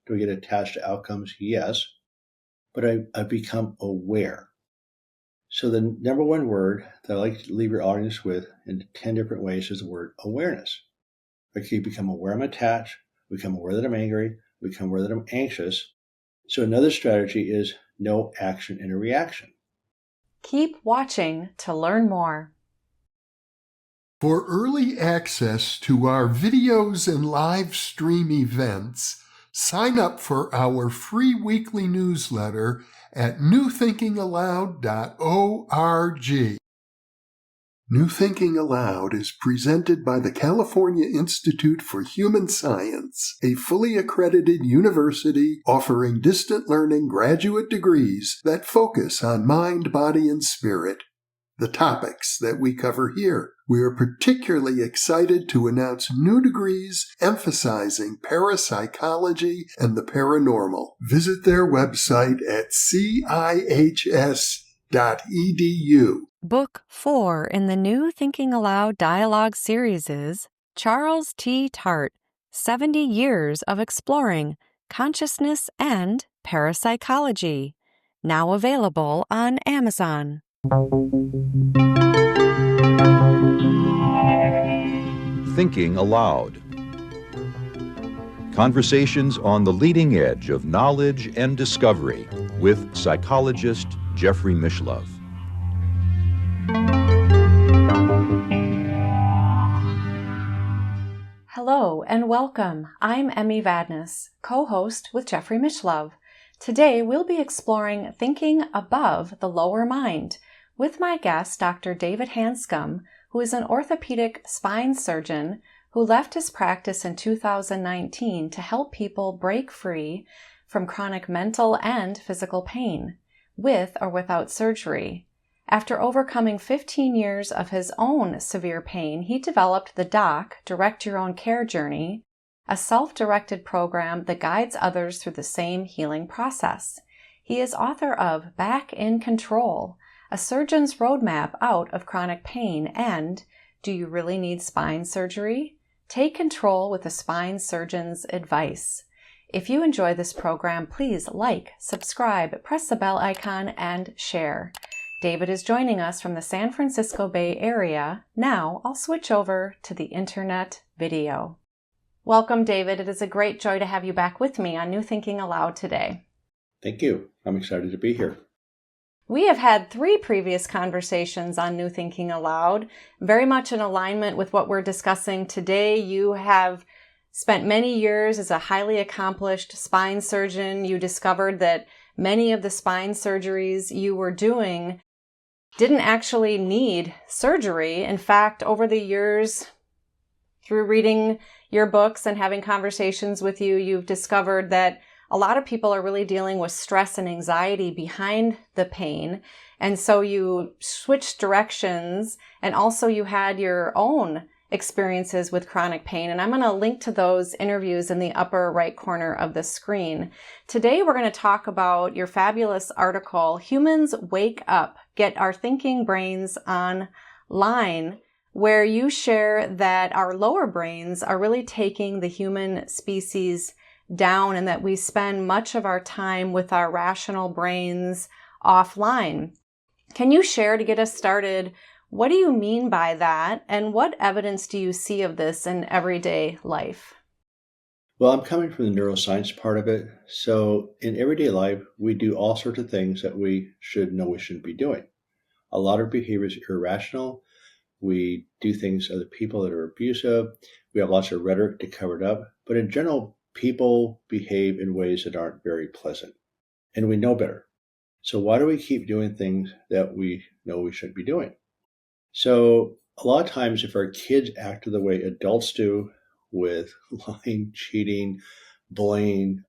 Do I get attached to outcomes? Yes. But I've become aware. So the number one word that I like to leave your audience with in 10 different ways is the word awareness. I can become aware I'm attached, become aware that I'm angry, become aware that I'm anxious. So another strategy is no action and a reaction. Keep watching to learn more. For early access to our videos and live stream events, sign up for our free weekly newsletter at newthinkingaloud.org. New Thinking Aloud is presented by the California Institute for Human Science, a fully accredited university offering distant learning graduate degrees that focus on mind, body, and spirit. The topics that we cover here. We are particularly excited to announce new degrees emphasizing parapsychology and the paranormal. Visit their website at cihs.edu. Book 4 in the New Thinking Aloud dialogue series is Charles T. Tart, 70 Years of Exploring Consciousness and Parapsychology, now available on Amazon. Thinking Aloud. Conversations on the leading edge of knowledge and discovery with psychologist Jeffrey Mishlove. Hello and welcome. I'm Emmy Vadnais, co-host with Jeffrey Mishlove. Today we'll be exploring thinking above the lower mind with my guest, Dr. David Hanscom, who is an orthopedic spine surgeon who left his practice in 2019 to help people break free from chronic mental and physical pain, with or without surgery. After overcoming 15 years of his own severe pain, he developed the DOC, Direct Your Own Care Journey, a self-directed program that guides others through the same healing process. He is author of Back in Control, a surgeon's roadmap out of chronic pain, and Do You Really Need Spine Surgery? Take control with a spine surgeon's advice. If you enjoy this program, please like, subscribe, press the bell icon, and share. David is joining us from the San Francisco Bay Area. Now I'll switch over to the internet video. Welcome, David. It is a great joy to have you back with me on New Thinking Aloud today. Thank you. I'm excited to be here. We have had 3 previous conversations on New Thinking Aloud, very much in alignment with what we're discussing today. You have spent many years as a highly accomplished spine surgeon. You discovered that many of the spine surgeries you were doing didn't actually need surgery. In fact, over the years, through reading your books and having conversations with you, you've discovered that a lot of people are really dealing with stress and anxiety behind the pain. And so you switched directions, and also you had your own experiences with chronic pain. And I'm going to link to those interviews in the upper right corner of the screen. Today, we're going to talk about your fabulous article, Humans Wake Up, Get Our Thinking Brains Online, where you share that our lower brains are really taking the human species down and that we spend much of our time with our rational brains offline. Can you share, to get us started, what do you mean by that, and what evidence do you see of this in everyday life? Well, I'm coming from the neuroscience part of it. So in everyday life, we do all sorts of things that we should know we shouldn't be doing. A lot of behavior is irrational. We do things to other people that are abusive. We have lots of rhetoric to cover it up. But in general, people behave in ways that aren't very pleasant. And we know better. So why do we keep doing things that we know we shouldn't be doing? So a lot of times, if our kids act the way adults do, with lying, cheating, bullying,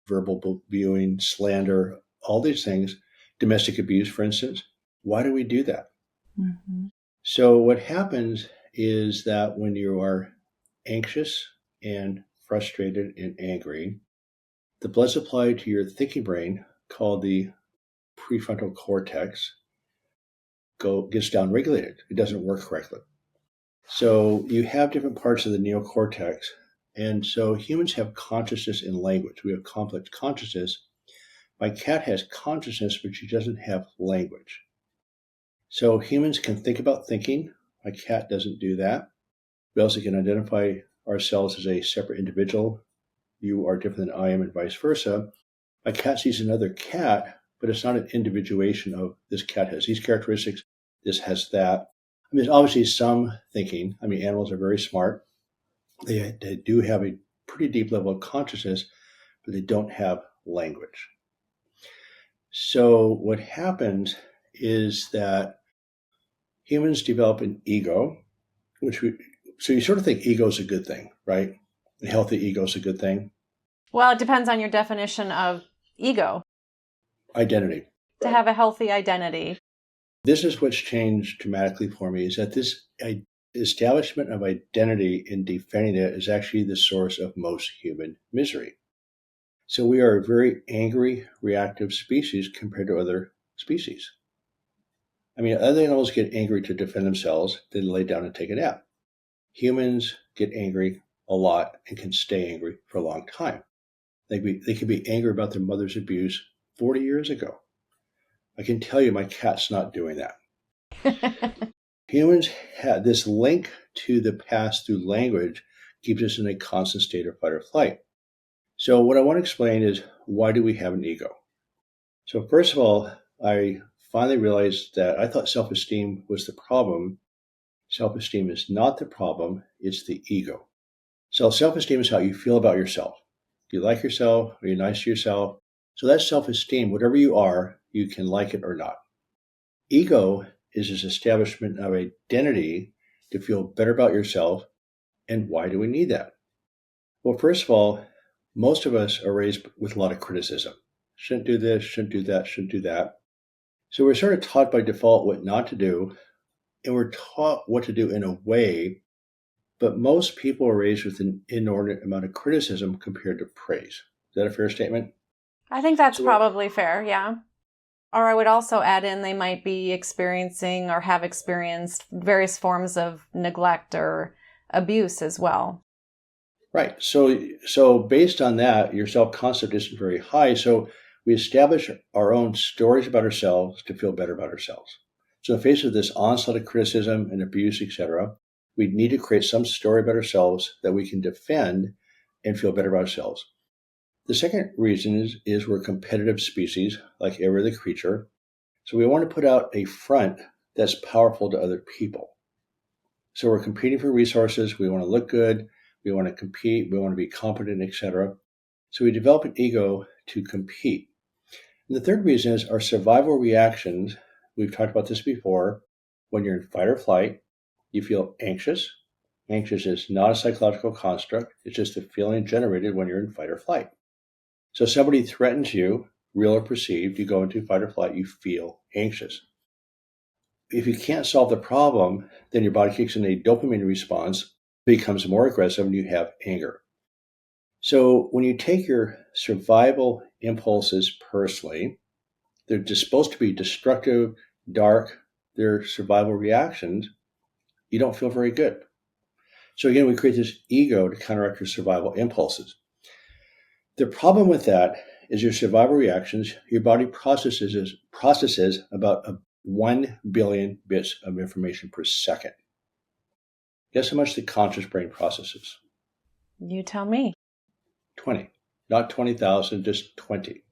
verbal abusing, slander, all these things, domestic abuse, for instance, why do we do that? Mm-hmm. So what happens is that when you are anxious and frustrated and angry, the blood supply to your thinking brain, called the prefrontal cortex, gets downregulated. It doesn't work correctly. So you have different parts of the neocortex, And so humans have consciousness and language. We have complex consciousness. My cat has consciousness, but she doesn't have language. So humans can think about thinking. My cat doesn't do that. We also can identify ourselves as a separate individual. You are different than I am, and vice versa. My cat sees another cat, but it's not an individuation of this cat has these characteristics, this has that. I mean, there's obviously some thinking. I mean, animals are very smart. They do have a pretty deep level of consciousness, but they don't have language. So what happens is that humans develop an ego, so you sort of think ego is a good thing, right? A healthy ego is a good thing. Well, it depends on your definition of ego. Identity. To have a healthy identity. This is what's changed dramatically for me, is that this establishment of identity and defending it is actually the source of most human misery. So we are a very angry, reactive species compared to other species. I mean, other animals get angry to defend themselves, then lay down and take a nap. Humans get angry a lot and can stay angry for a long time. They can be angry about their mother's abuse 40 years ago. I can tell you my cat's not doing that. Humans have this link to the past through language, keeps us in a constant state of fight or flight. So what I want to explain is, why do we have an ego? So first of all, I finally realized that I thought self-esteem was the problem. Self-esteem is not the problem, it's the ego. So self-esteem is how you feel about yourself. Do you like yourself? Are you nice to yourself? So that's self-esteem. Whatever you are, you can like it or not. Ego is this establishment of identity to feel better about yourself. And why do we need that? Well, first of all, most of us are raised with a lot of criticism. Shouldn't do this, shouldn't do that, shouldn't do that. So we're sort of taught by default what not to do, and we're taught what to do in a way, but most people are raised with an inordinate amount of criticism compared to praise. Is that a fair statement? I think that's probably fair, yeah. Or I would also add in they might be experiencing or have experienced various forms of neglect or abuse as well. Right. So based on that, your self-concept isn't very high. So we establish our own stories about ourselves to feel better about ourselves. So in the face of this onslaught of criticism and abuse, etc., we need to create some story about ourselves that we can defend and feel better about ourselves. The second reason is we're a competitive species, like every other creature. So we want to put out a front that's powerful to other people. So we're competing for resources. We want to look good. We want to compete. We want to be competent, etc. So we develop an ego to compete. And the third reason is our survival reactions. We've talked about this before. When you're in fight or flight, you feel anxious. Anxious is not a psychological construct. It's just a feeling generated when you're in fight or flight. So somebody threatens you, real or perceived, you go into fight or flight, you feel anxious. If you can't solve the problem, then your body kicks in a dopamine response, becomes more aggressive, and you have anger. So when you take your survival impulses personally, they're just supposed to be destructive, dark, they're survival reactions, you don't feel very good. So again, we create this ego to counteract your survival impulses. The problem with that is your survival reactions, your body processes about 1 billion bits of information per second. Guess how much the conscious brain processes? You tell me. 20. Not 20,000, just 20.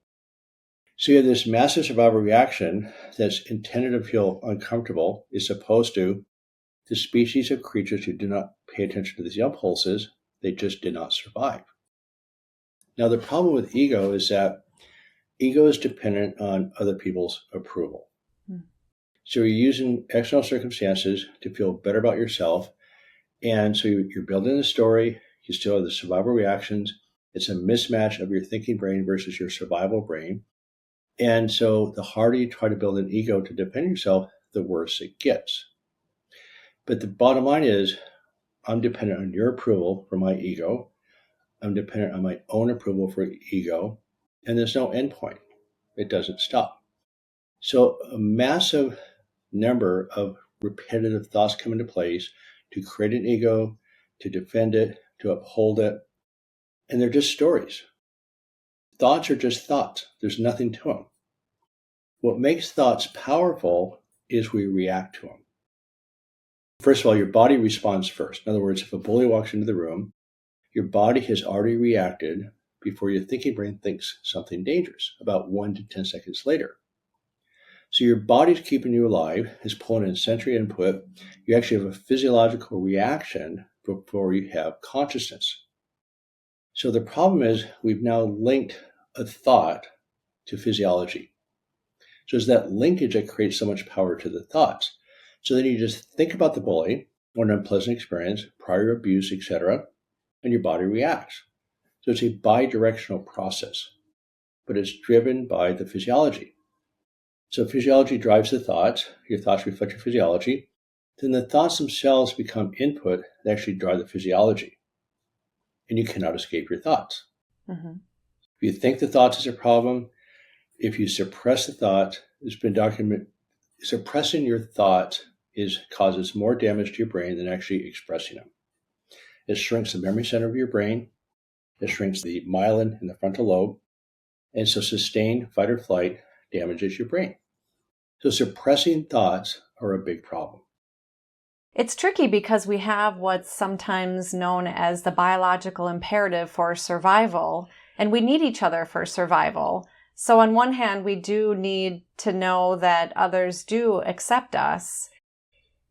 So you have this massive survival reaction that's intended to feel uncomfortable, is opposed to the species of creatures who do not pay attention to these impulses. They just did not survive. Now, the problem with ego is that ego is dependent on other people's approval. So you're using external circumstances to feel better about yourself. And so you're building a story. You still have the survival reactions. It's a mismatch of your thinking brain versus your survival brain. And so the harder you try to build an ego to defend yourself, the worse it gets. But the bottom line is, I'm dependent on your approval for my ego. I'm dependent on my own approval for ego. And there's no endpoint. It doesn't stop. So a massive number of repetitive thoughts come into place to create an ego, to defend it, to uphold it. and they're just stories. Thoughts are just thoughts. There's nothing to them. What makes thoughts powerful is we react to them. First of all, your body responds first. In other words, if a bully walks into the room, your body has already reacted before your thinking brain thinks something dangerous, about 1 to 10 seconds later. So your body's keeping you alive, is pulling in sensory input. You actually have a physiological reaction before you have consciousness. So the problem is we've now linked a thought to physiology. So it's that linkage that creates so much power to the thoughts. So then you just think about the bully or an unpleasant experience, prior abuse, etc., and your body reacts. So it's a bi-directional process, but it's driven by the physiology. So physiology drives the thoughts, your thoughts reflect your physiology, then the thoughts themselves become input that actually drive the physiology. And you cannot escape your thoughts. Mm-hmm. If you think the thoughts is a problem, if you suppress the thoughts, it's been documented, suppressing your thoughts causes more damage to your brain than actually expressing them. It shrinks the memory center of your brain. It shrinks the myelin in the frontal lobe. And so sustained fight or flight damages your brain. So suppressing thoughts are a big problem. It's tricky because we have what's sometimes known as the biological imperative for survival, and we need each other for survival. So on one hand, we do need to know that others do accept us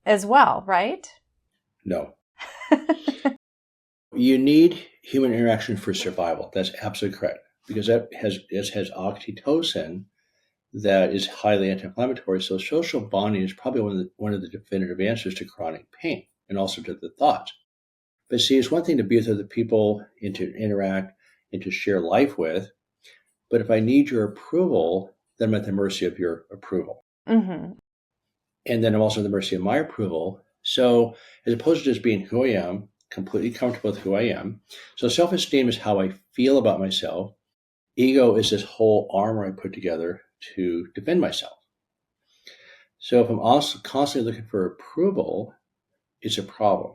as well, right? No. You need human interaction for survival. That's absolutely correct. Because it has oxytocin that is highly anti-inflammatory. So social bonding is probably one of the definitive answers to chronic pain and also to the thoughts. But see, it's one thing to be with other people and to interact and to share life with. But if I need your approval, then I'm at the mercy of your approval. Mm-hmm. And then I'm also at the mercy of my approval. So as opposed to just being who I am, completely comfortable with who I am. So self-esteem is how I feel about myself. Ego is this whole armor I put together to defend myself. So if I'm also constantly looking for approval, it's a problem.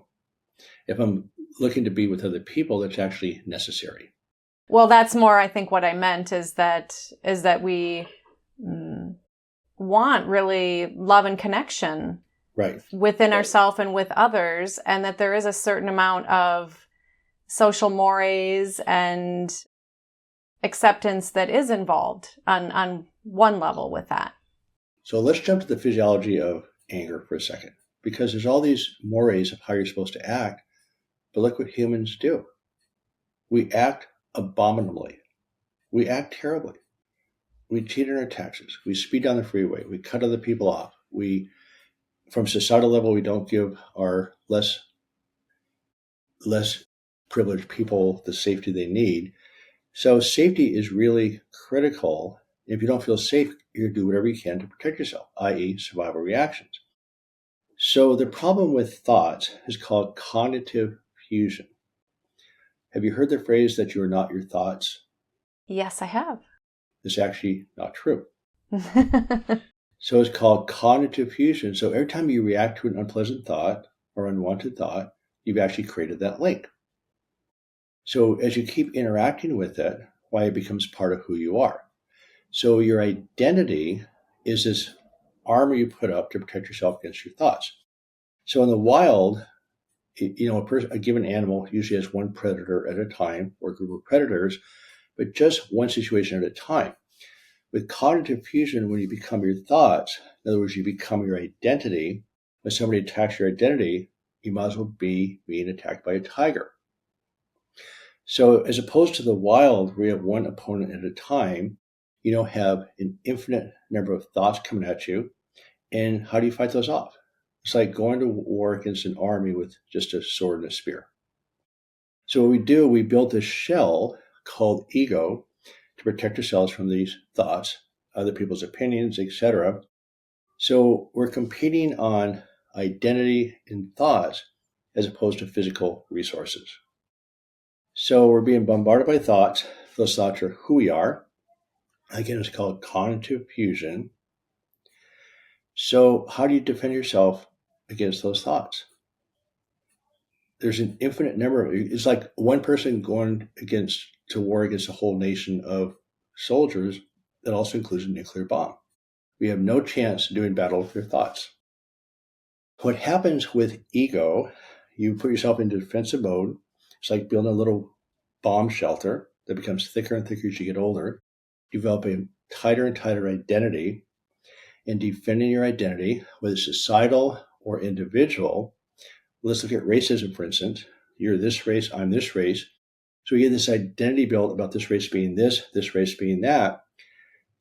If I'm looking to be with other people, that's actually necessary. Well, that's more, I think, what I meant is that we want really love and connection, right, within ourselves and with others, and that there is a certain amount of social mores and acceptance that is involved on one level with that. So let's jump to the physiology of anger for a second, because there's all these mores of how you're supposed to act, but look what humans do. We act abominably. We act terribly. We cheat on our taxes. We speed down the freeway. We cut other people off. From societal level, we don't give our less privileged people the safety they need. So safety is really critical. If you don't feel safe, you do whatever you can to protect yourself, i.e. survival reactions. So the problem with thoughts is called cognitive fusion. Have you heard the phrase that you are not your thoughts? Yes, I have. It's actually not true. So it's called cognitive fusion. So every time you react to an unpleasant thought or unwanted thought, you've actually created that link. So as you keep interacting with it, why it becomes part of who you are. So your identity is this armor you put up to protect yourself against your thoughts. So in the wild, a given animal usually has one predator at a time or a group of predators, but just one situation at a time. With cognitive fusion, when you become your thoughts, in other words, you become your identity, when somebody attacks your identity, you might as well be being attacked by a tiger. So as opposed to the wild, where you have one opponent at a time, you don't have an infinite number of thoughts coming at you. And how do you fight those off? It's like going to war against an army with just a sword and a spear. So what we do, we build this shell called ego to protect ourselves from these thoughts, other people's opinions, etc. So we're competing on identity and thoughts as opposed to physical resources. So we're being bombarded by thoughts. Those thoughts are who we are. Again, it's called cognitive fusion. So how do you defend yourself against those thoughts? there's an infinite number of it's like one person going to war against a whole nation of soldiers that also includes a nuclear bomb. We have no chance of doing battle with your thoughts. What happens with ego, you put yourself into defensive mode. It's like building a little bomb shelter that becomes thicker and thicker as you get older. Develop a tighter and tighter identity, and defending your identity, whether societal or individual. Let's look at racism, for instance. You're this race, I'm this race. So we get this identity built about this race being this race being that.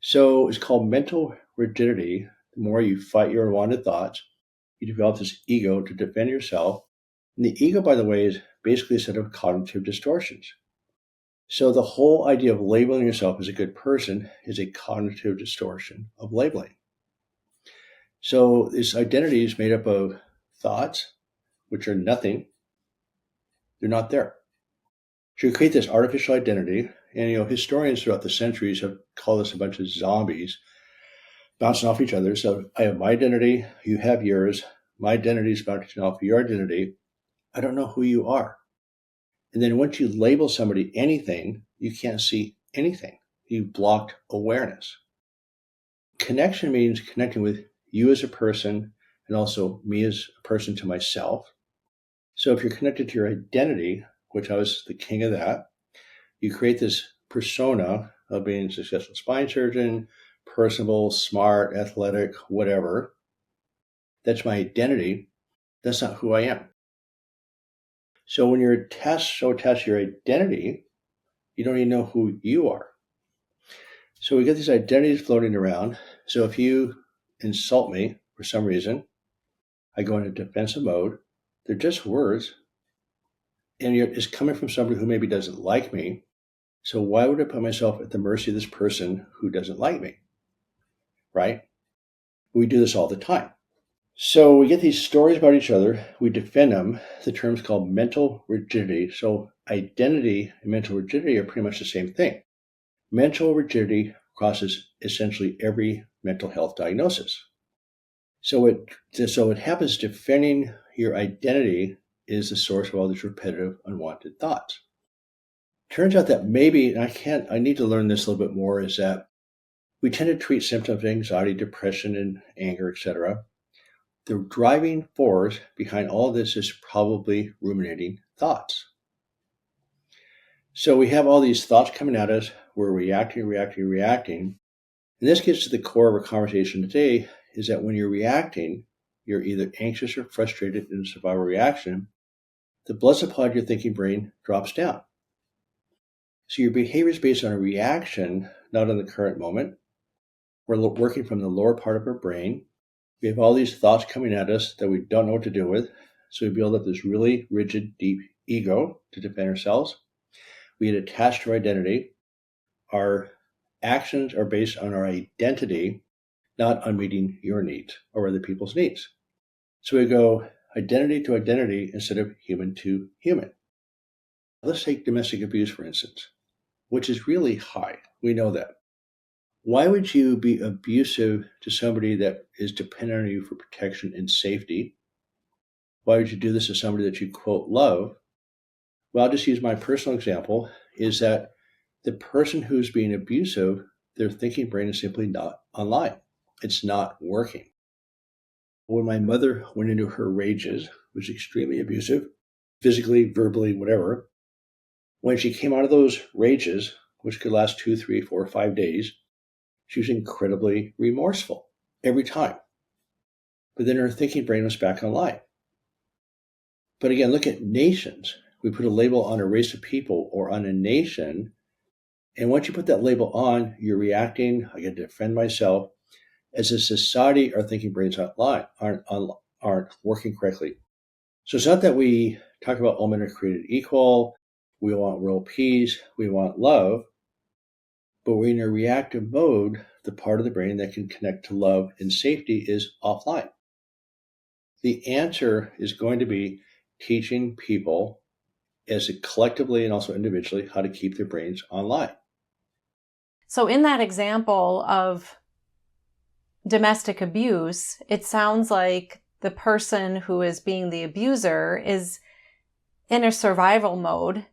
So it's called mental rigidity. The more you fight your unwanted thoughts, you develop this ego to defend yourself. And the ego, by the way, is basically a set of cognitive distortions. So the whole idea of labeling yourself as a good person is a cognitive distortion of labeling. So this identity is made up of thoughts, which are nothing. They're not there. So you create this artificial identity, and historians throughout the centuries have called us a bunch of zombies bouncing off each other. So I have my identity, you have yours. My identity is bouncing off your identity. I don't know who you are. And then once you label somebody anything, you can't see anything. You've blocked awareness. Connection means connecting with you as a person and also me as a person to myself. So if you're connected to your identity, which I was the king of that, you create this persona of being a successful spine surgeon, personable, smart, athletic, whatever. That's my identity. That's not who I am. So when you're so attached to your identity, you don't even know who you are. So we get these identities floating around. So if you insult me for some reason, I go into defensive mode. They're just words. And it's coming from somebody who maybe doesn't like me. So why would I put myself at the mercy of this person who doesn't like me? Right? We do this all the time. So we get these stories about each other. We defend them. The term's called mental rigidity. So identity and mental rigidity are pretty much the same thing. Mental rigidity crosses essentially every mental health diagnosis. So what happens, defending your identity is the source of all these repetitive, unwanted thoughts. Turns out that maybe, and I need to learn this a little bit more, is that we tend to treat symptoms of anxiety, depression, and anger, etc. The driving force behind all this is probably ruminating thoughts. So we have all these thoughts coming at us. We're reacting. And this gets to the core of our conversation today, is that when you're reacting, you're either anxious or frustrated in a survival reaction. The blood supply to your thinking brain drops down. So your behavior is based on a reaction, not on the current moment. We're working from the lower part of our brain. We have all these thoughts coming at us that we don't know what to do with. So we build up this really rigid, deep ego to defend ourselves. We get attached to our identity. Our actions are based on our identity, not on meeting your needs or other people's needs. So we go identity to identity instead of human to human. Let's take domestic abuse, for instance, which is really high. We know that. Why would you be abusive to somebody that is dependent on you for protection and safety? Why would you do this to somebody that you, quote, love? Well, I'll just use my personal example, is that the person who's being abusive, their thinking brain is simply not online. It's not working. When my mother went into her rages, was extremely abusive, physically, verbally, whatever. When she came out of those rages, which could last 2, 3, 4, 5 days, she was incredibly remorseful every time. But then her thinking brain was back online. But again, look at nations. We put a label on a race of people or on a nation. And once you put that label on, you're reacting. I get to defend myself. As a society, our thinking brains aren't working correctly. So it's not that we talk about all men are created equal. We want world peace. We want love. But we're in a reactive mode. The part of the brain that can connect to love and safety is offline. The answer is going to be teaching people as collectively and also individually how to keep their brains online. So in that example of domestic abuse, it sounds like the person who is being the abuser is in a survival mode,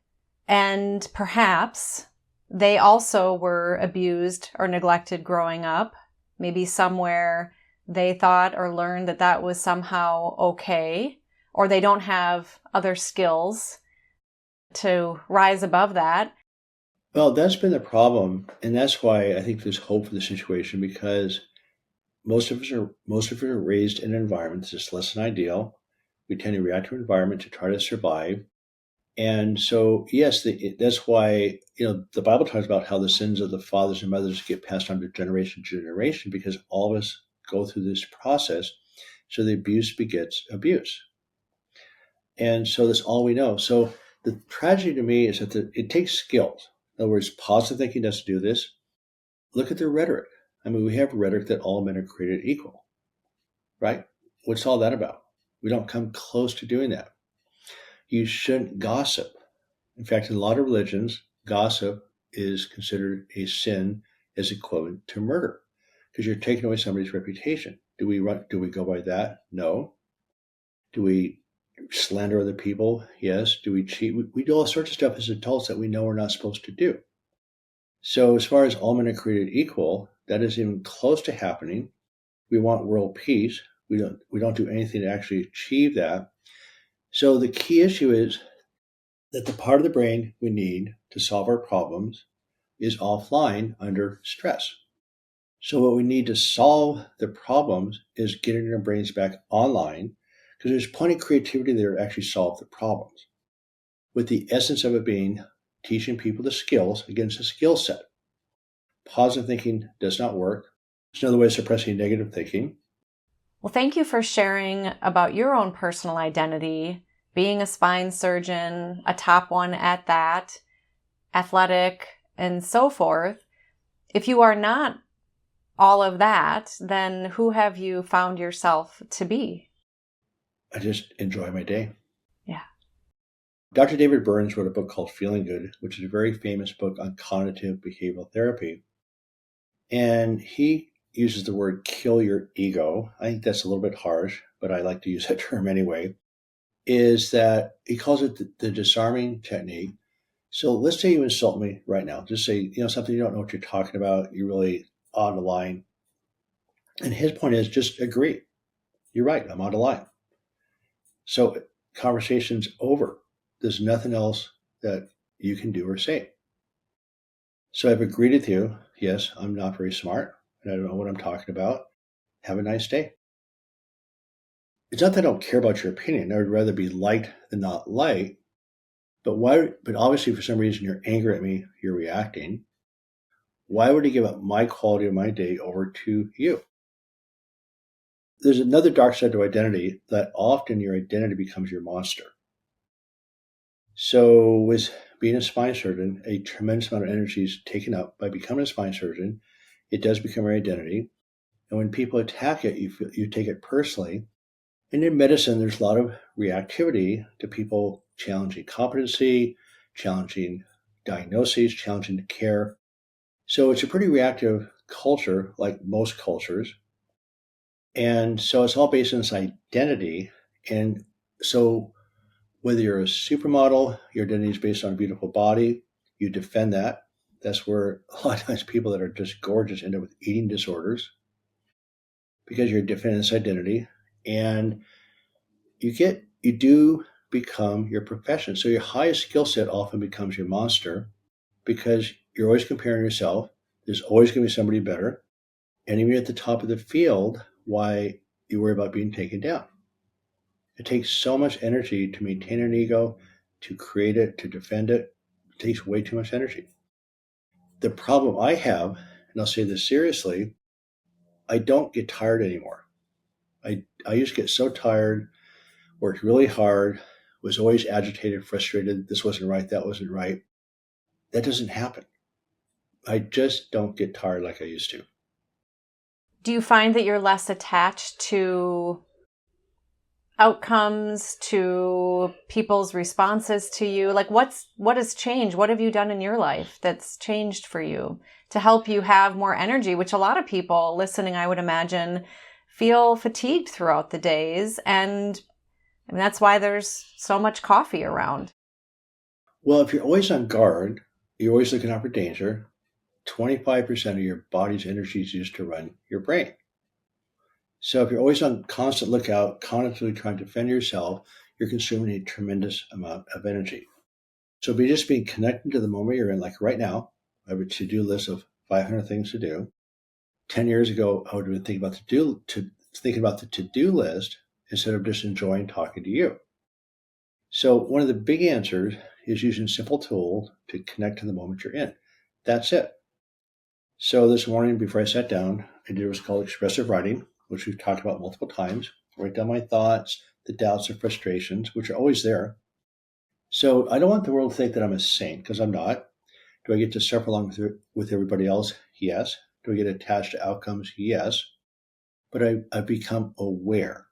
and perhaps they also were abused or neglected growing up. Maybe somewhere they thought or learned that that was somehow okay, or they don't have other skills to rise above that. Well, that's been the problem, and that's why I think there's hope for the situation, because most of us are raised in an environment that's just less than ideal. We tend to react to our environment to try to survive. And so, yes, that's why the Bible talks about how the sins of the fathers and mothers get passed on to generation to generation, because all of us go through this process. So the abuse begets abuse, and so that's all we know. So the tragedy to me is that it takes skills. In other words, positive thinking doesn't do this. Look at the rhetoric. I mean, we have rhetoric that all men are created equal, right? What's all that about? We don't come close to doing that. You shouldn't gossip. In fact, in a lot of religions, gossip is considered a sin as equivalent to murder, because you're taking away somebody's reputation. Do we go by that? No. Do we slander other people? Yes. Do we cheat? We do all sorts of stuff as adults that we know we're not supposed to do. So as far as all men are created equal, that isn't even close to happening. We want world peace. We don't do anything to actually achieve that. So the key issue is that the part of the brain we need to solve our problems is offline under stress. So what we need to solve the problems is getting our brains back online, because there's plenty of creativity there to actually solve the problems, with the essence of it being teaching people the skills against a skill set. Positive thinking does not work. It's another way of suppressing negative thinking. Well, thank you for sharing about your own personal identity, being a spine surgeon, a top one at that, athletic, and so forth. If you are not all of that, then who have you found yourself to be? I just enjoy my day. Yeah. Dr. David Burns wrote a book called Feeling Good, which is a very famous book on cognitive behavioral therapy. And he uses the word kill your ego. I think that's a little bit harsh, but I like to use that term anyway. Is that he calls it the disarming technique. So let's say you insult me right now. Just say, something you don't know what you're talking about. You're really on the line. And his point is just agree. You're right. I'm on the line. So conversation's over. There's nothing else that you can do or say. So I've agreed with you. Yes, I'm not very smart, and I don't know what I'm talking about. Have a nice day. It's not that I don't care about your opinion. I would rather be liked than not liked. But why? But obviously, for some reason, you're angry at me. You're reacting. Why would I give up my quality of my day over to you? There's another dark side to identity, that often your identity becomes your monster. So with being a spine surgeon, a tremendous amount of energy is taken up by becoming a spine surgeon. It does become your identity. And when people attack it, you take it personally. And in medicine, there's a lot of reactivity to people challenging competency, challenging diagnoses, challenging care. So it's a pretty reactive culture, like most cultures. And so it's all based on this identity. And so whether you're a supermodel, your identity is based on a beautiful body, you defend that. That's where a lot of times people that are just gorgeous end up with eating disorders, because you're defending this identity. And you do become your profession. So your highest skill set often becomes your monster, because you're always comparing yourself. There's always going to be somebody better. And even at the top of the field, why you worry about being taken down? It takes so much energy to maintain an ego, to create it, to defend it. It takes way too much energy. The problem I have, and I'll say this seriously, I don't get tired anymore. I used to get so tired, worked really hard, was always agitated, frustrated. This wasn't right, that wasn't right. That doesn't happen. I just don't get tired like I used to. Do you find that you're less attached to outcomes, to people's responses to you? Like what has changed? What have you done in your life that's changed for you to help you have more energy, which a lot of people listening, I would imagine, feel fatigued throughout the days and I mean, that's why there's so much coffee around. Well, if you're always on guard, you're always looking out for danger, 25% of your body's energy is used to run your brain. So if you're always on constant lookout, constantly trying to defend yourself, you're consuming a tremendous amount of energy. So be just being connected to the moment you're in, like right now, I have a to-do list of 500 things to do. 10 years ago, I would have been thinking about the to-do list instead of just enjoying talking to you. So one of the big answers is using simple tools to connect to the moment you're in. That's it. So this morning, before I sat down, I did what's called expressive writing, which we've talked about multiple times. Write down my thoughts, the doubts and frustrations, which are always there. So I don't want the world to think that I'm a saint, because I'm not. Do I get to suffer along with everybody else? Yes. Do I get attached to outcomes? Yes. But I've become aware.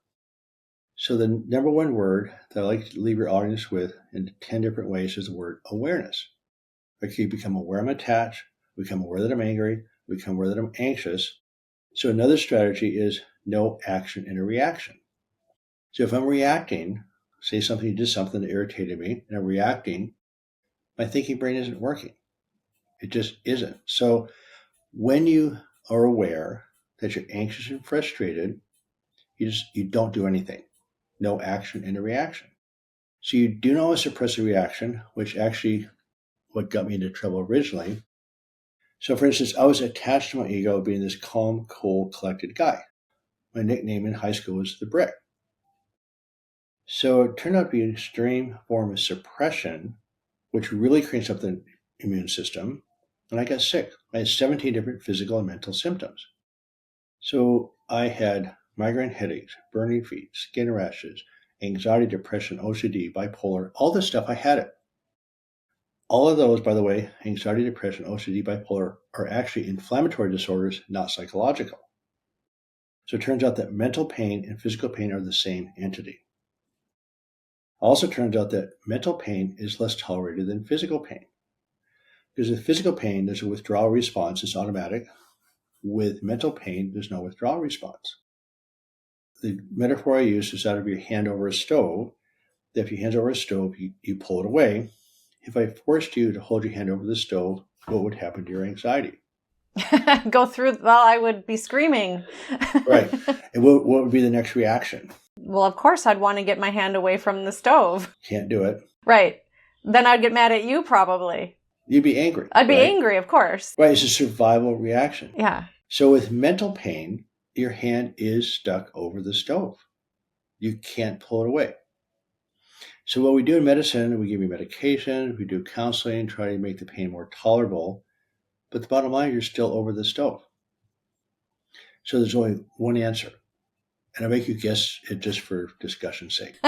So the number one word that I like to leave your audience with in 10 different ways is the word awareness. Okay, become aware I'm attached, become aware that I'm angry, become aware that I'm anxious. So another strategy is no action and a reaction. So if I'm reacting, say you did something that irritated me, and I'm reacting, my thinking brain isn't working. It just isn't. So when you are aware that you're anxious and frustrated, you don't do anything. No action and a reaction. So you do not want to suppress a reaction, which actually what got me into trouble originally. So for instance, I was attached to my ego being this calm, cool, collected guy. My nickname in high school was the Brick. So it turned out to be an extreme form of suppression, which really cranks up the immune system. And I got sick. I had 17 different physical and mental symptoms. So I had migraine headaches, burning feet, skin rashes, anxiety, depression, OCD, bipolar, all this stuff, I had it. All of those, by the way, anxiety, depression, OCD, bipolar, are actually inflammatory disorders, not psychological. So it turns out that mental pain and physical pain are the same entity. Also turns out that mental pain is less tolerated than physical pain. Because with physical pain, there's a withdrawal response, it's automatic. With mental pain, there's no withdrawal response. The metaphor I use is that of your hand over a stove. If your hand's over a stove, you pull it away. If I forced you to hold your hand over the stove, what would happen to your anxiety? I would be screaming. Right. And what would be the next reaction? Well, of course, I'd want to get my hand away from the stove. Can't do it. Right. Then I'd get mad at you, probably. You'd be angry. I'd be angry, of course. Right. It's a survival reaction. Yeah. So with mental pain, your hand is stuck over the stove. You can't pull it away. So what we do in medicine, we give you medication, we do counseling, try to make the pain more tolerable. But the bottom line, you're still over the stove. So there's only one answer. And I make you guess it just for discussion's sake.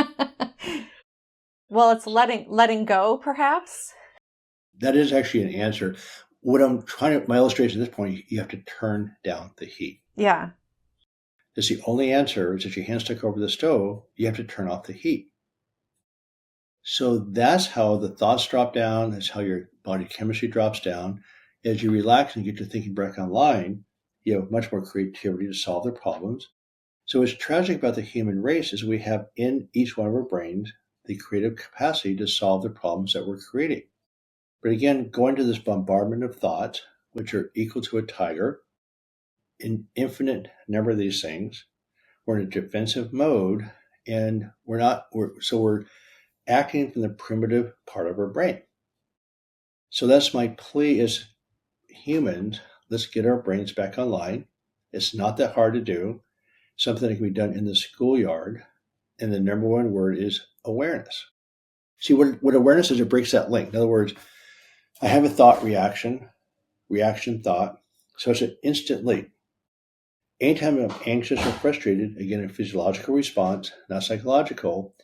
Well, it's letting go, perhaps? That is actually an answer. What I'm trying to, my illustration at this point, you have to turn down the heat. Yeah. That's the only answer is that your hand's stuck over the stove, you have to turn off the heat. So that's how the thoughts drop down. That's how your body chemistry drops down. As you relax and get to thinking back online, you have much more creativity to solve the problems. So what's tragic about the human race is we have in each one of our brains the creative capacity to solve the problems that we're creating. But again, going to this bombardment of thoughts, which are equal to a tiger, an infinite number of these things, we're in a defensive mode, and we're acting from the primitive part of our brain. So that's my plea as humans, let's get our brains back online. It's not that hard to do. Something that can be done in the schoolyard. And the number one word is awareness. See, what awareness is, it breaks that link. In other words, I have a thought reaction thought. So it's an instant link. Anytime I'm anxious or frustrated, again, a physiological response, not psychological,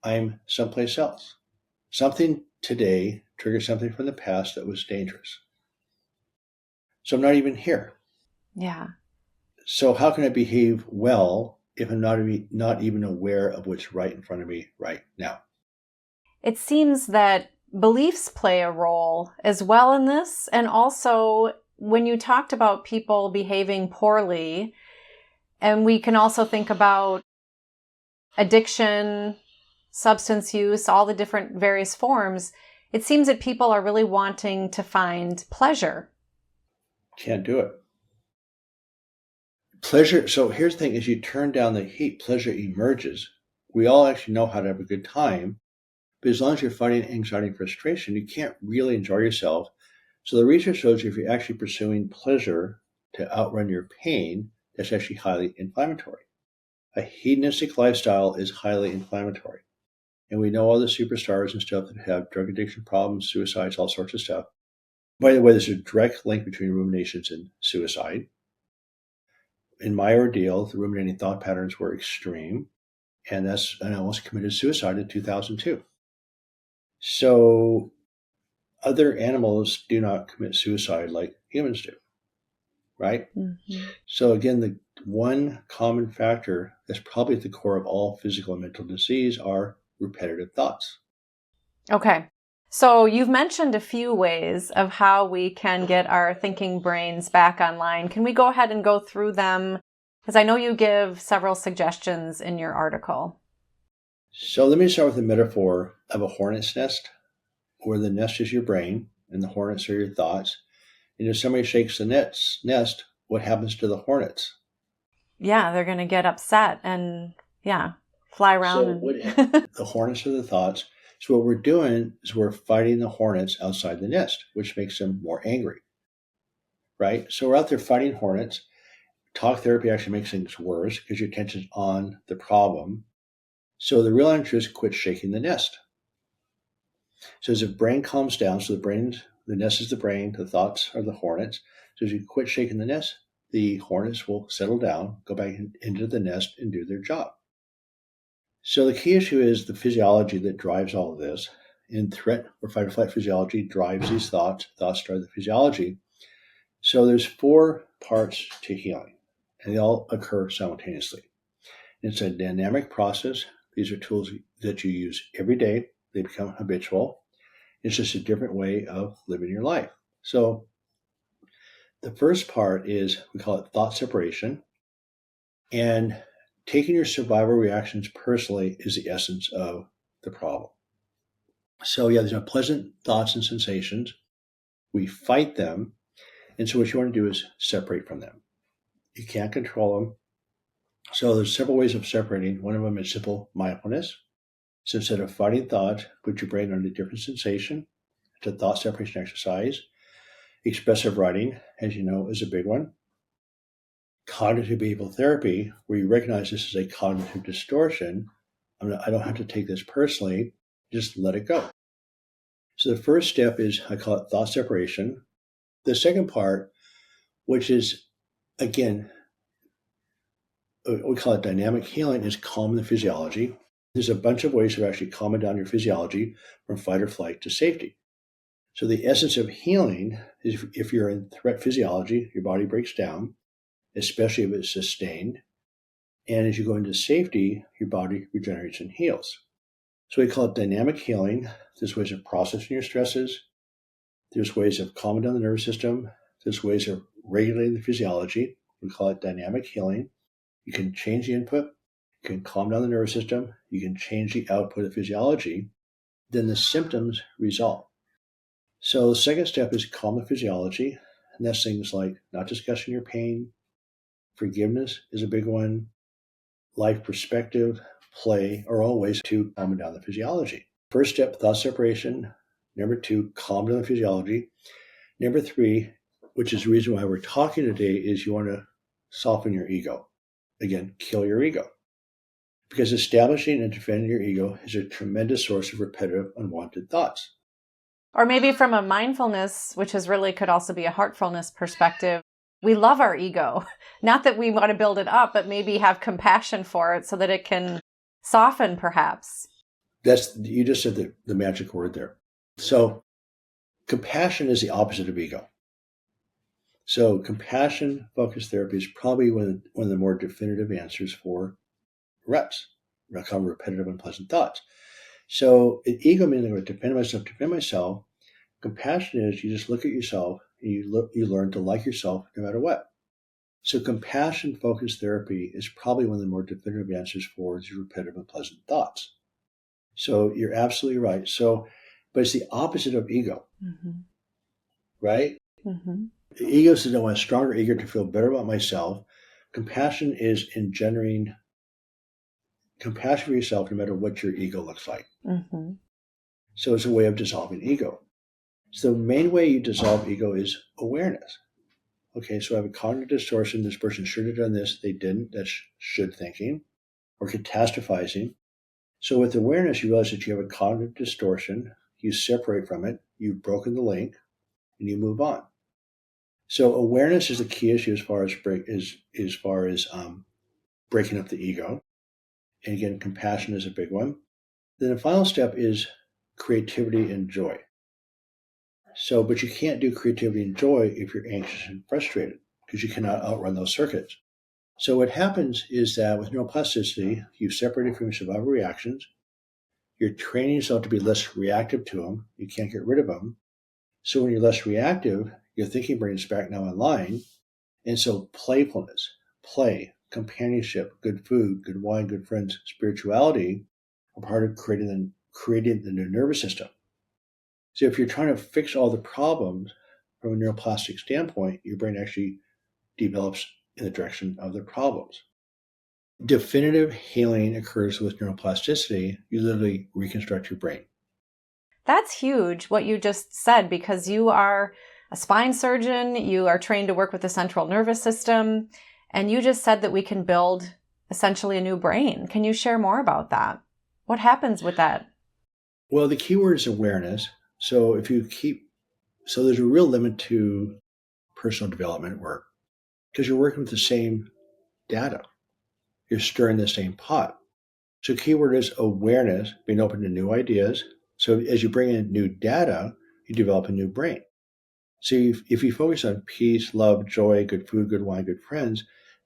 I'm someplace else. Something today triggered something from the past that was dangerous. So I'm not even here. Yeah. So how can I behave well if I'm not even aware of what's right in front of me right now? It seems that beliefs play a role as well in this. And also, when you talked about people behaving poorly, and we can also think about addiction, substance use, all the different various forms, it seems that people are really wanting to find pleasure. Can't do it. Pleasure. So here's the thing: as you turn down the heat, pleasure emerges. We all actually know how to have a good time, but as long as you're fighting anxiety and frustration, you can't really enjoy yourself. So the research shows if you're actually pursuing pleasure to outrun your pain, that's actually highly inflammatory. A hedonistic lifestyle is highly inflammatory. And we know all the superstars and stuff that have drug addiction problems, suicides, all sorts of stuff. By the way, there's a direct link between ruminations and suicide. In my ordeal, the ruminating thought patterns were extreme, and I almost committed suicide in 2002. So other animals do not commit suicide like humans do, right? Mm-hmm. So again, the one common factor that's probably at the core of all physical and mental disease are repetitive thoughts. Okay. So you've mentioned a few ways of how we can get our thinking brains back online. Can we go ahead and go through them? Because I know you give several suggestions in your article. So let me start with a metaphor of a hornet's nest, where the nest is your brain and the hornets are your thoughts. And if somebody shakes the nest, what happens to the hornets? Yeah, they're going to get upset and, fly around. The hornets are the thoughts. So what we're doing is we're fighting the hornets outside the nest, which makes them more angry, right? So we're out there fighting hornets. Talk therapy actually makes things worse because your attention's on the problem. So the real answer is quit shaking the nest. So as the brain calms down, the nest is the brain, the thoughts are the hornets. So as you quit shaking the nest, the hornets will settle down, go back into the nest and do their job. So the key issue is the physiology that drives all of this. In threat or fight or flight physiology drives these thoughts. Thoughts drive the physiology. So there's 4 parts to healing, and they all occur simultaneously. It's a dynamic process. These are tools that you use every day. They become habitual. It's just a different way of living your life. So the first part is, we call it thought separation. And taking your survival reactions personally is the essence of the problem. So there's unpleasant thoughts and sensations. We fight them. And so what you want to do is separate from them. You can't control them. So there's several ways of separating. One of them is simple mindfulness. So instead of fighting thought, put your brain on a different sensation. It's a thought separation exercise. Expressive writing, as you know, is a big one. Cognitive behavioral therapy, where you recognize this is a cognitive distortion. I don't have to take this personally. Just let it go. So the first step is, I call it thought separation. The second part, which is, again, we call it dynamic healing, is calming the physiology. There's a bunch of ways of actually calming down your physiology from fight or flight to safety. So the essence of healing is, if you're in threat physiology, your body breaks down, especially if it's sustained. And as you go into safety, your body regenerates and heals. So we call it dynamic healing. There's ways of processing your stresses. There's ways of calming down the nervous system. There's ways of regulating the physiology. We call it dynamic healing. You can change the input. You can calm down the nervous system. You can change the output of physiology. Then the symptoms resolve. So the second step is calm the physiology. And that's things like not discussing your pain. Forgiveness is a big one. Life perspective, play are all ways to calm down the physiology. First step, thought separation. Number 2, calm down the physiology. Number 3, which is the reason why we're talking today, is you want to soften your ego. Again, kill your ego. Because establishing and defending your ego is a tremendous source of repetitive, unwanted thoughts. Or maybe from a mindfulness, which is really could also be a heartfulness perspective, we love our ego. Not that we want to build it up, but maybe have compassion for it so that it can soften, perhaps. You just said the magic word there. So compassion is the opposite of ego. So compassion-focused therapy is probably one of the more definitive answers for reps, repetitive, unpleasant thoughts. So ego means I'm going to defend myself. Compassion is you just look at yourself and you learn to like yourself no matter what. So compassion-focused therapy is probably one of the more definitive answers for these repetitive unpleasant thoughts. So you're absolutely right. So, but it's the opposite of ego, right? The ego says I want a stronger ego to feel better about myself. Compassion is engendering compassion for yourself no matter what your ego looks like. So it's a way of dissolving ego. So the main way you dissolve ego is awareness. Okay, so I have a cognitive distortion. This person should have done this. They didn't. That's should thinking or catastrophizing. So with awareness, you realize that you have a cognitive distortion. You separate from it. You've broken the link, and you move on. So awareness is the key issue as far as breaking up the ego. And again, compassion is a big one. Then the final step is creativity and joy. So, but you can't do creativity and joy if you're anxious and frustrated because you cannot outrun those circuits. So what happens is that with neuroplasticity, you've separated from your survival reactions. You're training yourself to be less reactive to them. You can't get rid of them. So when you're less reactive, your thinking brain is back now online. And so playfulness, play, companionship, good food, good wine, good friends, spirituality are part of creating the new nervous system. So if you're trying to fix all the problems from a neuroplastic standpoint, your brain actually develops in the direction of the problems. Definitive healing occurs with neuroplasticity. You literally reconstruct your brain. That's huge, what you just said, because you are a spine surgeon, you are trained to work with the central nervous system, and you just said that we can build essentially a new brain. Can you share more about that? What happens with that? Well, the key word is awareness. So there's a real limit to personal development work because you're working with the same data. You're stirring the same pot. So keyword is awareness, being open to new ideas. So as you bring in new data, you develop a new brain. So if you focus on peace, love, joy, good food, good wine, good friends,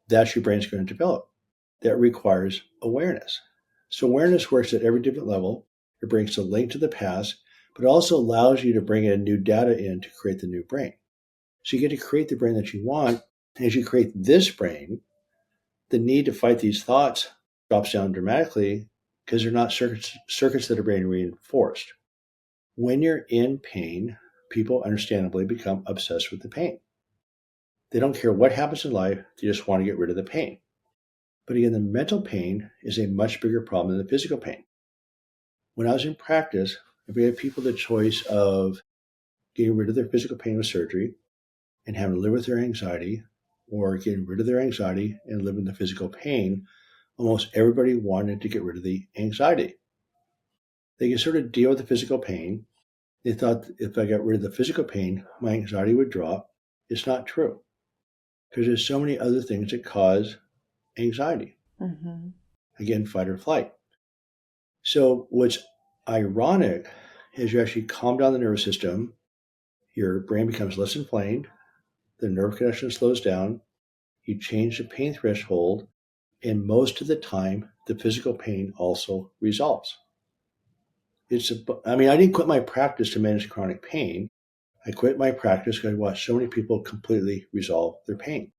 that's your brain's going to develop. That requires awareness. So awareness works at every different level. It brings a link to the past, but also allows you to bring in new data in to create the new brain. So you get to create the brain that you want. As you create this brain, the need to fight these thoughts drops down dramatically because they're not circuits that are being reinforced. When you're in pain, people understandably become obsessed with the pain. They don't care what happens in life, they just want to get rid of the pain. But again, the mental pain is a much bigger problem than the physical pain. When I was in practice, if we had people the choice of getting rid of their physical pain with surgery and having to live with their anxiety, or getting rid of their anxiety and living the physical pain, almost everybody wanted to get rid of the anxiety. They could sort of deal with the physical pain. They thought if I got rid of the physical pain, my anxiety would drop. It's not true because there's so many other things that cause anxiety. Again, fight or flight. So what's ironic is you actually calm down the nervous system. Your brain becomes less inflamed. The nerve conduction slows down. You change the pain threshold. And most of the time, the physical pain also resolves. I didn't quit my practice to manage chronic pain. I quit my practice because I watched so many people completely resolve their pain.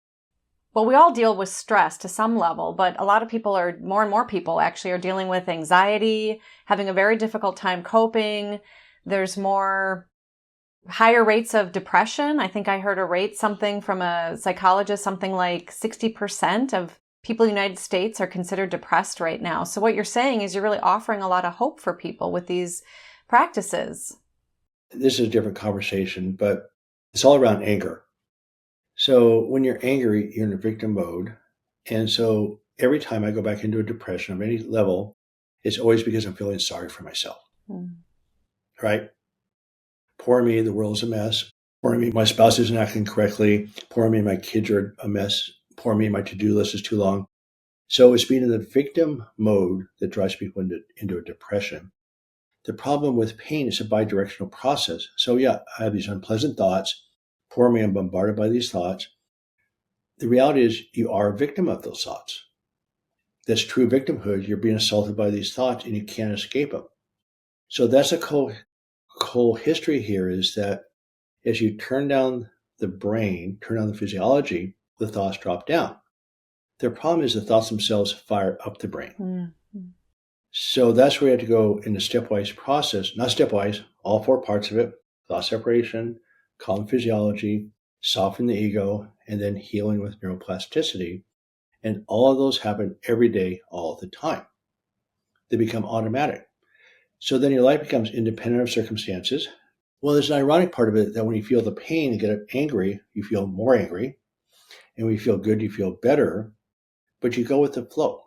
Well, we all deal with stress to some level, but a lot of people more and more people actually are dealing with anxiety, having a very difficult time coping. There's higher rates of depression. I think I heard a rate something from a psychologist, something like 60% of people in the United States are considered depressed right now. So what you're saying is you're really offering a lot of hope for people with these practices. This is a different conversation, but it's all around anger. So when you're angry, you're in a victim mode. And so every time I go back into a depression of any level, it's always because I'm feeling sorry for myself. Right? Poor me, the world's a mess. Poor me, my spouse isn't acting correctly. Poor me, my kids are a mess. Poor me, my to-do list is too long. So it's being in the victim mode that drives people into a depression. The problem with pain is a bidirectional process. So yeah, I have these unpleasant thoughts. Poor me, I'm bombarded by these thoughts. The reality is you are a victim of those thoughts. That's true victimhood. You're being assaulted by these thoughts and you can't escape them. So that's a whole history here is that as you turn down the brain, turn on the physiology, the thoughts drop down. Their problem is the thoughts themselves fire up the brain. Mm-hmm. So that's where you have to go in a stepwise process, not stepwise, all four parts of it: thought separation, calm physiology, soften the ego, and then healing with neuroplasticity. And all of those happen every day, all the time. They become automatic. So then your life becomes independent of circumstances. Well, there's an ironic part of it that when you feel the pain and get angry, you feel more angry. And when you feel good, you feel better. But you go with the flow.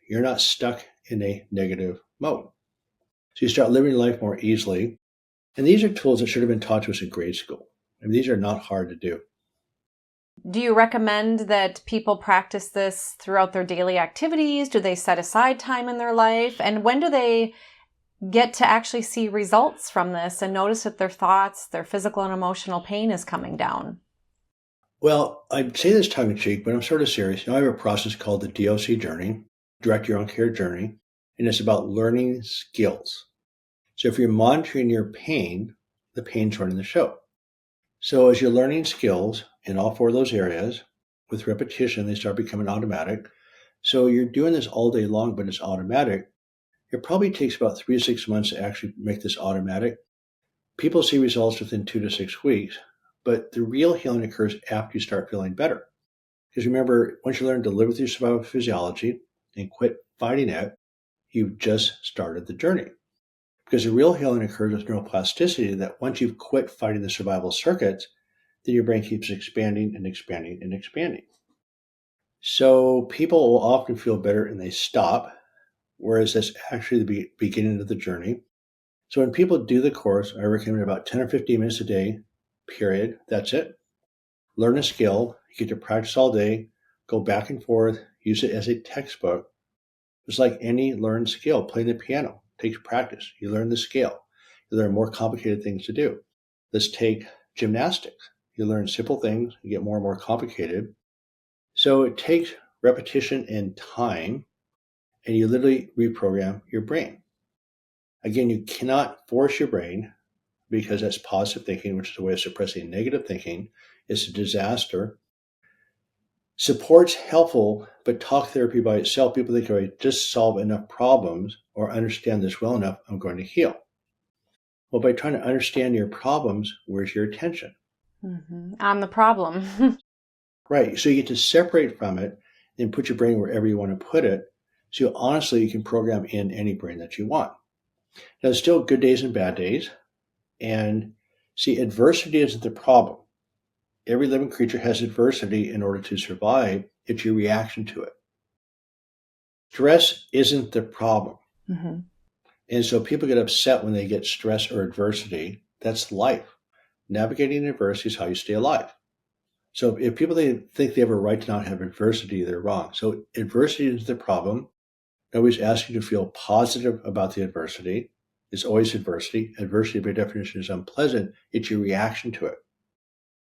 You're not stuck in a negative mode. So you start living life more easily. And these are tools that should have been taught to us in grade school. I mean, these are not hard to do. Do you recommend that people practice this throughout their daily activities? Do they set aside time in their life? And when do they get to actually see results from this and notice that their thoughts, their physical and emotional pain is coming down? Well, I'd say this tongue in cheek, but I'm sort of serious. I have a process called the DOC journey, Direct Your Own Care Journey, and it's about learning skills. So if you're monitoring your pain, the pain's running the show. So as you're learning skills in all four of those areas, with repetition, they start becoming automatic. So you're doing this all day long, but it's automatic. It probably takes about 3 to 6 months to actually make this automatic. People see results within 2 to 6 weeks, but the real healing occurs after you start feeling better. Because remember, once you learn to live with your survival physiology and quit fighting it, you've just started the journey. Because the real healing occurs with neuroplasticity, that once you've quit fighting the survival circuits, then your brain keeps expanding and expanding and expanding. So people will often feel better and they stop, whereas that's actually the beginning of the journey. So when people do the course, I recommend about 10 or 15 minutes a day, period. That's it. Learn a skill. You get to practice all day, go back and forth, use it as a textbook. It's like any learned skill. Playing the piano takes practice. You learn the scale. You learn more complicated things to do. Let's take gymnastics. You learn simple things, you get more and more complicated. So it takes repetition and time, and you literally reprogram your brain. Again, you cannot force your brain, because that's positive thinking, which is a way of suppressing negative thinking. It's a disaster. Support's helpful, but talk therapy by itself, people think, if I just solve enough problems or understand this well enough, I'm going to heal. Well, by trying to understand your problems, where's your attention? Mm-hmm. On the problem. Right. So you get to separate from it and put your brain wherever you want to put it. So honestly, you can program in any brain that you want. Now, there's still good days and bad days. And see, adversity isn't the problem. Every living creature has adversity in order to survive. It's your reaction to it. Stress isn't the problem. Mm-hmm. And so people get upset when they get stress or adversity. That's life. Navigating adversity is how you stay alive. So if people think they have a right to not have adversity, they're wrong. So adversity is the problem. Nobody's asking you to feel positive about the adversity. It's always adversity. Adversity, by definition, is unpleasant. It's your reaction to it.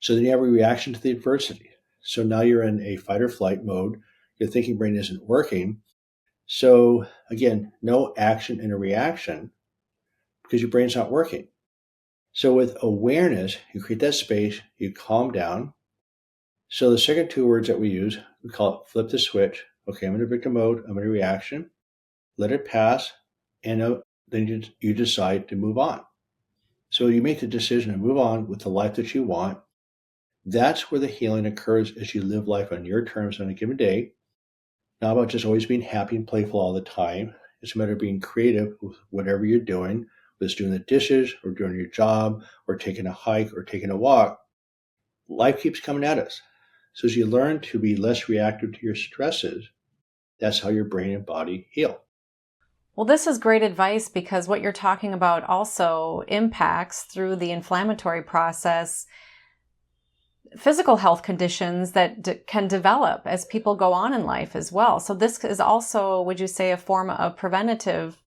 So then you have a reaction to the adversity. So now you're in a fight or flight mode. Your thinking brain isn't working. So again, no action and a reaction because your brain's not working. So with awareness, you create that space, you calm down. So the second two words that we use, we call it flip the switch. Okay, I'm in a victim mode, I'm in a reaction. Let it pass, and then you decide to move on. So you make the decision to move on with the life that you want. That's where the healing occurs as you live life on your terms on a given day. Not about just always being happy and playful all the time. It's a matter of being creative with whatever you're doing, whether it's doing the dishes or doing your job or taking a hike or taking a walk. Life keeps coming at us. So as you learn to be less reactive to your stresses, that's how your brain and body heal. Well, this is great advice because what you're talking about also impacts through the inflammatory process physical health conditions that can develop as people go on in life as well. So this is also, would you say, a form of preventative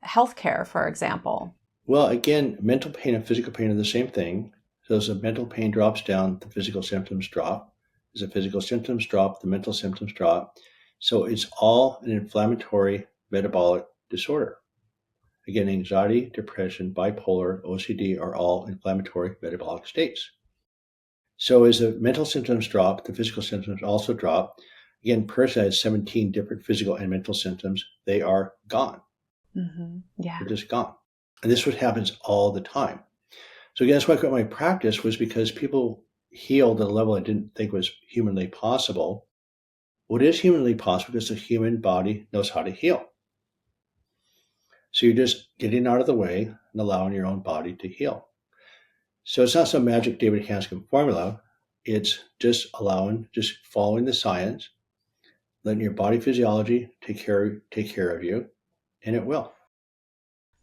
healthcare, for example? Well, again, mental pain and physical pain are the same thing. So as the mental pain drops down, the physical symptoms drop. As the physical symptoms drop, the mental symptoms drop. So it's all an inflammatory metabolic disorder. Again, anxiety, depression, bipolar, OCD are all inflammatory metabolic states. So as the mental symptoms drop, the physical symptoms also drop. Again, person has 17 different physical and mental symptoms. They are gone. Yeah. They're just gone. And this is what happens all the time. So again, that's why I quit my practice, was because people healed at a level I didn't think was humanly possible. What is humanly possible because the human body knows how to heal. So you're just getting out of the way and allowing your own body to heal. So it's not some magic David Hanscom formula. It's just following the science, letting your body physiology take care of you, and it will.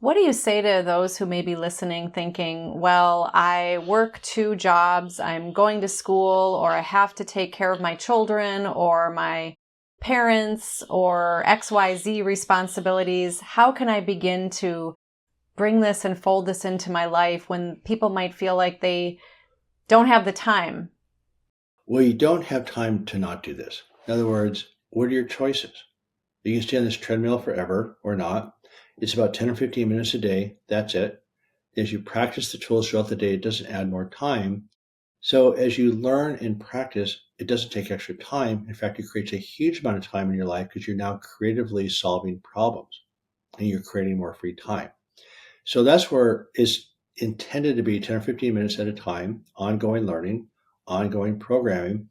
What do you say to those who may be listening thinking, well, I work 2 jobs, I'm going to school, or I have to take care of my children or my parents or XYZ responsibilities. How can I begin to bring this and fold this into my life when people might feel like they don't have the time? Well, you don't have time to not do this. In other words, what are your choices? You can stay on this treadmill forever or not. It's about 10 or 15 minutes a day. That's it. As you practice the tools throughout the day, it doesn't add more time. So as you learn and practice, it doesn't take extra time. In fact, it creates a huge amount of time in your life because you're now creatively solving problems and you're creating more free time. So that's where it's intended to be 10 or 15 minutes at a time, ongoing learning, ongoing programming.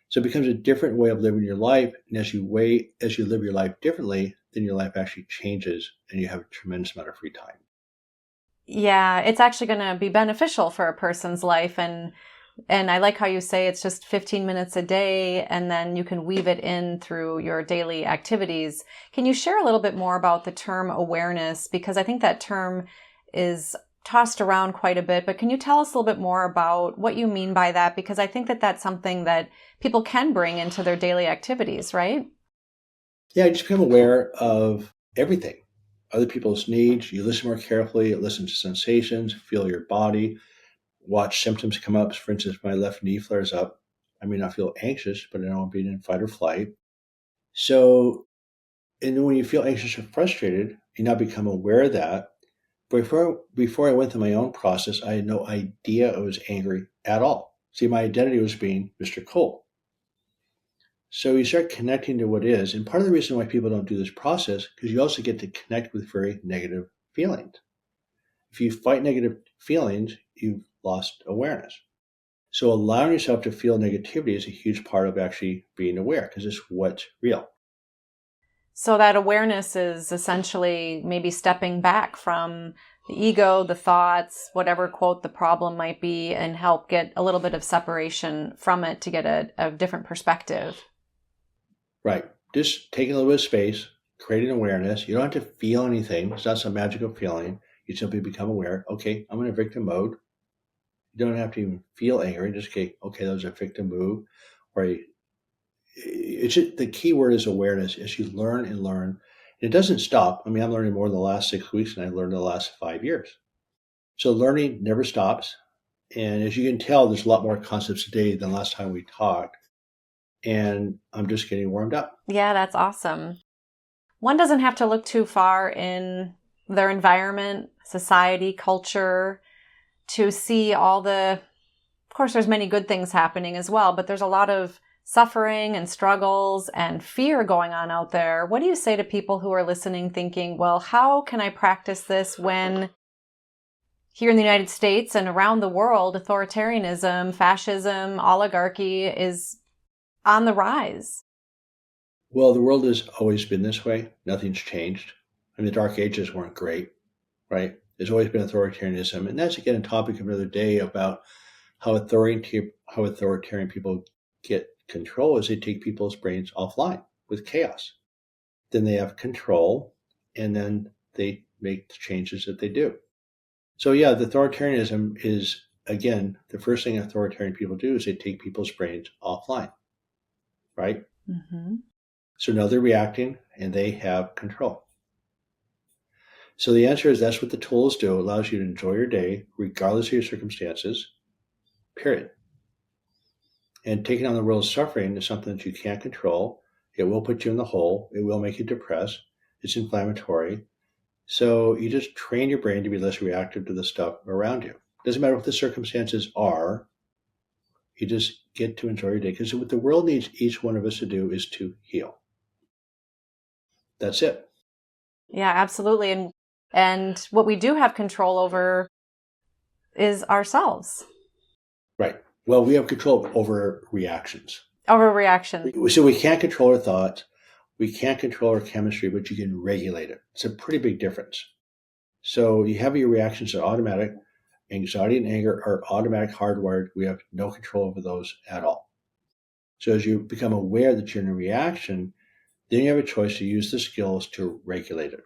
So it becomes a different way of living your life. And as you live your life differently, then your life actually changes and you have a tremendous amount of free time. Yeah, it's actually going to be beneficial for a person's life. And I like how you say it's just 15 minutes a day, and then you can weave it in through your daily activities. Can you share a little bit more about the term awareness? Because I think that term is tossed around quite a bit, but can you tell us a little bit more about what you mean by that? Because I think that that's something that people can bring into their daily activities, right? Yeah, you just become aware of everything. Other people's needs. You listen more carefully, listen to sensations, feel your body, watch symptoms come up. For instance, my left knee flares up. I may not feel anxious, but I know I'm being in fight or flight. So, and then when you feel anxious or frustrated, you now become aware of that. Before I went through my own process, I had no idea I was angry at all. See, my identity was being Mr. Cool. So you start connecting to what is. And part of the reason why people don't do this process, because you also get to connect with very negative feelings. If you fight negative feelings, you've lost awareness. So allowing yourself to feel negativity is a huge part of actually being aware, because it's what's real. So that awareness is essentially maybe stepping back from the ego, the thoughts, whatever quote the problem might be, and help get a little bit of separation from it to get a different perspective. Right. Just taking a little bit of space, creating awareness. You don't have to feel anything. It's not some magical feeling. You simply become aware. Okay, I'm in a victim mode. You don't have to even feel angry. Just, okay, that was a victim move. Or it's just, the key word is awareness. As you learn and learn, and it doesn't stop. I mean, I'm learning more in the last 6 weeks than I learned in the last 5 years. So learning never stops. And as you can tell, there's a lot more concepts today than last time we talked. And I'm just getting warmed up. Yeah, that's awesome. One doesn't have to look too far in their environment, society, culture, to see all of course, there's many good things happening as well, but there's a lot of suffering and struggles and fear going on out there. What do you say to people who are listening thinking, well, how can I practice this when here in the United States and around the world, authoritarianism, fascism, oligarchy is on the rise? Well, the world has always been this way. Nothing's changed. I mean, the Dark Ages weren't great, right? There's always been authoritarianism. And that's, again, a topic of another day about how authoritarian people get control is they take people's brains offline with chaos. Then they have control, and then they make the changes that they do. So, yeah, the authoritarianism is, again, the first thing authoritarian people do is they take people's brains offline, right? Mm-hmm. So now they're reacting and they have control. So the answer is that's what the tools do. It allows you to enjoy your day regardless of your circumstances, period. And taking on the world's suffering is something that you can't control. It will put you in the hole. It will make you depressed. It's inflammatory. So you just train your brain to be less reactive to the stuff around you. Doesn't matter what the circumstances are. You just get to enjoy your day, because what the world needs each one of us to do is to heal. That's it. Yeah, absolutely. And what we do have control over is ourselves. Right. Well, we have control over reactions. Overreaction. So we can't control our thoughts. We can't control our chemistry, but you can regulate it. It's a pretty big difference. So you have your reactions are automatic. Anxiety and anger are automatic, hardwired. We have no control over those at all. So as you become aware that you're in a reaction, then you have a choice to use the skills to regulate it.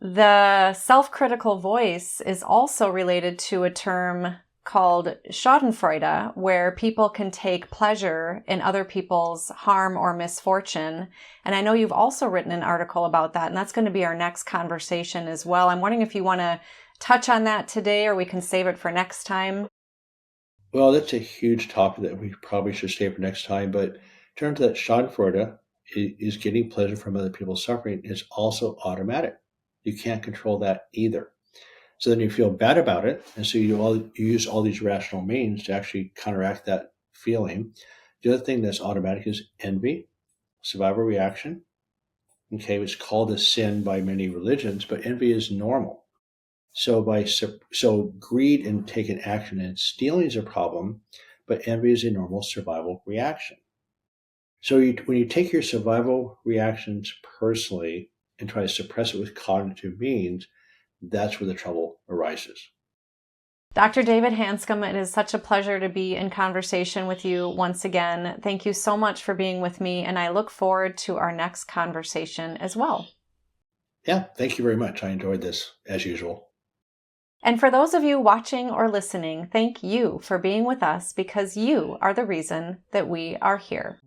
The self-critical voice is also related to a term called Schadenfreude, where people can take pleasure in other people's harm or misfortune. And I know you've also written an article about that, and that's going to be our next conversation as well. I'm wondering if you want to touch on that today, or we can save it for next time. Well, that's a huge topic that we probably should save for next time, but in terms of that, Schadenfreude is getting pleasure from other people's suffering is also automatic. You can't control that either. So then you feel bad about it, and so you use all these rational means to actually counteract that feeling. The other thing that's automatic is envy, survival reaction. Okay, it's called a sin by many religions, but envy is normal. So greed and taking action and stealing is a problem, but envy is a normal survival reaction. So when you take your survival reactions personally and try to suppress it with cognitive means, that's where the trouble arises. Dr. David Hanscom, it is such a pleasure to be in conversation with you once again. Thank you so much for being with me, and I look forward to our next conversation as well. Yeah, thank you very much. I enjoyed this, as usual. And for those of you watching or listening, thank you for being with us, because you are the reason that we are here.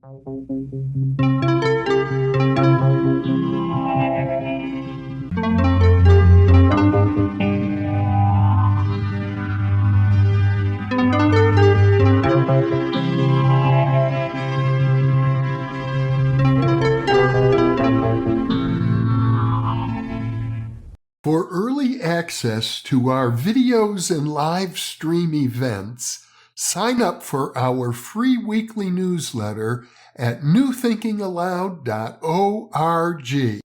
For early access to our videos and live stream events, sign up for our free weekly newsletter at newthinkingaloud.org.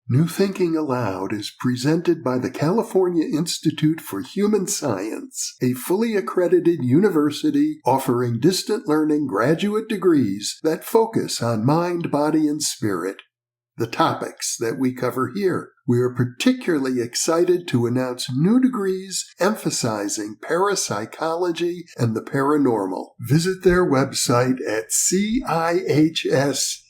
New Thinking Aloud is presented by the California Institute for Human Science, a fully accredited university offering distant learning graduate degrees that focus on mind, body, and spirit. The topics that we cover here. We are particularly excited to announce new degrees emphasizing parapsychology and the paranormal. Visit their website at cihs.edu.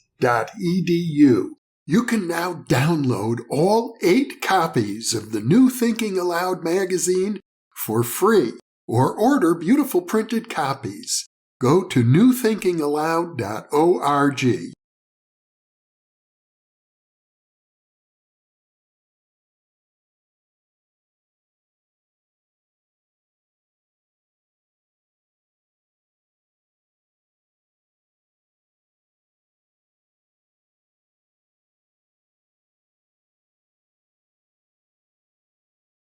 You can now download all 8 copies of the New Thinking Aloud magazine for free, or order beautiful printed copies. Go to newthinkingaloud.org.